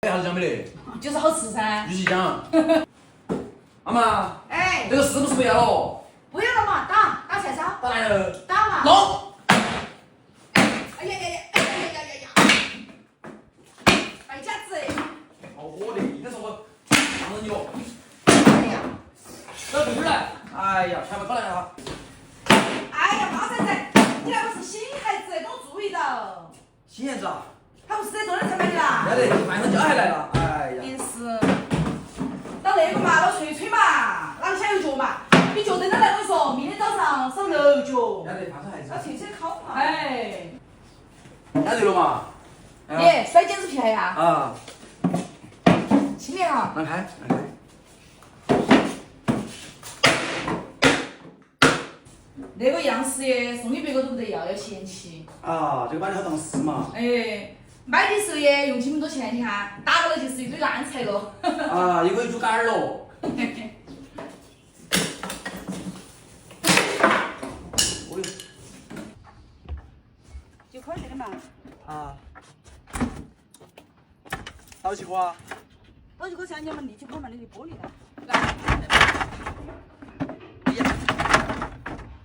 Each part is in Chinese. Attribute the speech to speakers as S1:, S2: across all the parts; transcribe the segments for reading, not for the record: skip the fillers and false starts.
S1: 啥子讲没得？
S2: 就是好吃噻。
S1: 继续讲。妈妈，
S2: 哎，
S1: 这个是不是不要了？
S2: 不用了嘛，打菜烧，
S1: 打来了。
S2: 打嘛。
S1: 弄。
S2: 哎呀呀呀！哎呀呀呀呀！败家子！
S1: 好火的，你说我放着你哦。
S2: 哎呀！
S1: 到这边来。哎呀，全部搞来了。
S2: 哎呀，妈噻噻，你那个是新孩子，给我注意到。
S1: 新孩子啊？
S2: 他不是在昨天才买的啦。
S1: 要得，晚上家还来了。哎呀。
S2: 也是。到那个嘛，老吹吹嘛，哪里想有脚嘛？你脚蹬到来，我跟你说，明天早上少肉脚。
S1: 要得，放手孩子。
S2: 要吹吹烤嘛。哎。
S1: 加对了嘛？
S2: 耶，甩剪子皮鞋呀？
S1: 啊。
S2: 轻点哈。
S1: 让开，让开。
S2: 那个样式耶，送给别个都不得要嫌弃。
S1: 啊，这个把你好当是嘛？
S2: 哎，买的时候也用起那么多钱，你看打到了就是一堆烂菜了。
S1: 啊，又可以煮杆儿了。
S3: 9块钱的嘛，
S1: 啊。倒起锅啊？
S3: 倒几个三角嘛，立起块嘛，你的玻璃的。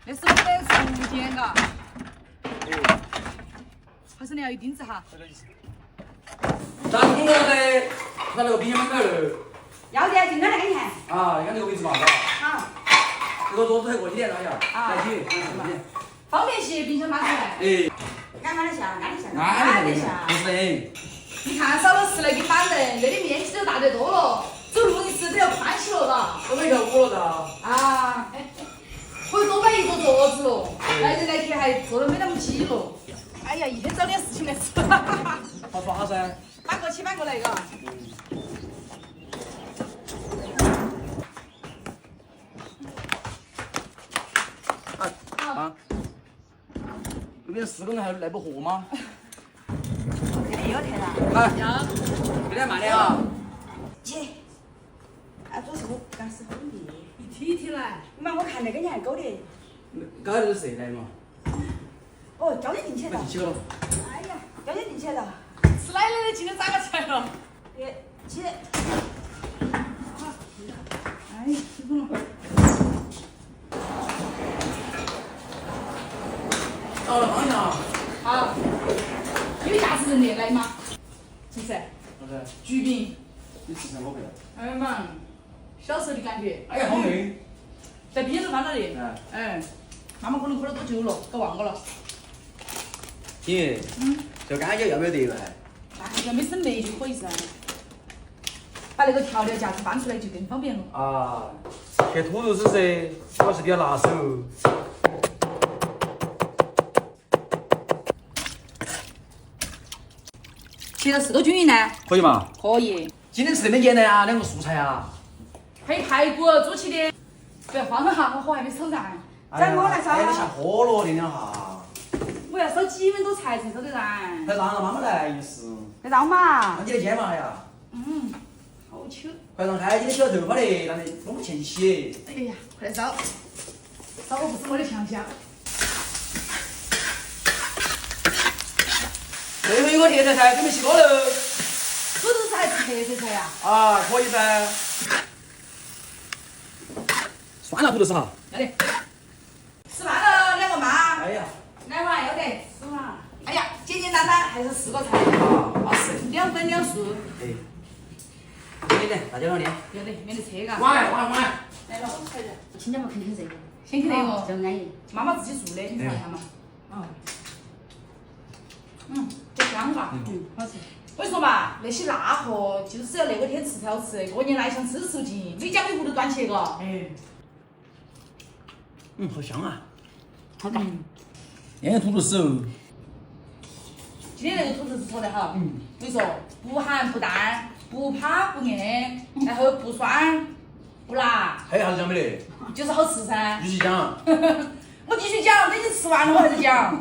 S2: 那是我们的竹简嘎，
S1: 哎，
S2: 好生的要有钉子哈。
S1: 这个意思。咋个工作的？在那个冰箱门口儿。
S3: 要的，进来看一看。
S1: 啊，你看这个位置嘛，嘎。
S3: 好。
S1: 这个桌子还过一点，那呀。
S2: 啊
S1: 来起，
S2: 方便些，冰箱拿出来。
S1: 哎。
S3: 安得下，安得下，
S1: 安得
S3: 下。
S1: 不是的。
S2: 你看少了10来斤板凳，那里面积都大得多了，走路的时候都要宽些了嘎。
S1: 都没条5了嘎。
S2: 啊，可以多买一个桌子了，来人来去还坐得没那么挤了。哎呀，一天找点事情来做。
S1: 好耍噻。
S2: 搬过去搬过来嘎。
S1: 啊。这边4个人还来不和吗？
S3: 这边又抬了。
S1: 啊。
S2: 要。
S1: 有点慢点啊。
S3: 姐，啊，做这个干是很厉害。
S2: 一梯一梯来。
S3: 妈，我看那个你还勾的。
S1: 刚才是谁来嘛？
S3: 哦，交点进去了。
S1: 进去了。
S3: 哎呀，交点进去了。
S2: 是奶奶的，今天咋个才了？
S3: 姐。
S2: 哎，辛苦了。
S1: 放一下。
S2: 好。有价值人的来嘛？是不是？
S1: 不是。
S2: 橘饼。
S1: 你吃成我不要。
S2: 哎嘛，小时候的感觉。
S1: 哎呀，好美。
S2: 在冰箱放到的。哎。妈妈可能喝了多久了，都忘了。
S1: 姐。这干椒要不要得了？
S2: 那要没生霉就可以噻。把那个调料架子搬出来就更方便了。
S1: 啊，切土豆丝噻，主要是比较拿手。
S2: 切的是多均匀呢？
S1: 可以嘛？
S2: 可以。
S1: 今天吃的很简单啊，2个素菜啊。
S2: 配排骨煮起的，不要慌了哈，我火还没炒燃。
S3: 再我来烧。
S1: 哎，你下火了，点两下。
S2: 我要烧几分多菜才烧得燃。
S1: 快让妈妈来一试。
S3: 来让嘛。
S1: 让你来煎嘛呀。
S2: 好糗。
S1: 快让开，今天洗了头发的，让你弄不前洗。
S2: 哎呀，快来烧！烧个不是我的强项。
S1: 最后一个特色菜准备起锅喽。
S2: 土豆丝还是特色菜呀？
S1: 啊，可以噻。酸辣土豆丝哈。
S2: 要得。吃饭了，2个妈。
S1: 哎呀。
S2: 来嘛，要得。吃嘛。哎呀，简简单单，还是4个菜。
S1: 啊，巴适。
S2: 2分2素。
S1: 哎。点点，大家放点。
S2: 要得，免得扯嘎。
S1: 碗。
S2: 来了。
S3: 新疆嘛肯定是这个。
S2: 先去那个。
S3: 就安逸。
S2: 妈妈自己做的，你尝一下嘛。这香嘎。
S3: 好吃。
S2: 我跟你说嘛，那些辣货就是要那个天吃才好吃，过年来想吃出劲，每家每户都端起嘎。哎。
S1: 好香啊。
S3: 好干。
S1: 腌个土豆丝哦。
S2: 今天那个土豆丝炒得好。我跟你说，不咸不淡，不趴不硬，然后不酸不辣。
S1: 还有啥子讲没得？
S2: 就是好吃噻。
S1: 继续讲。
S2: 我继续讲，都已经吃完了，我还在讲。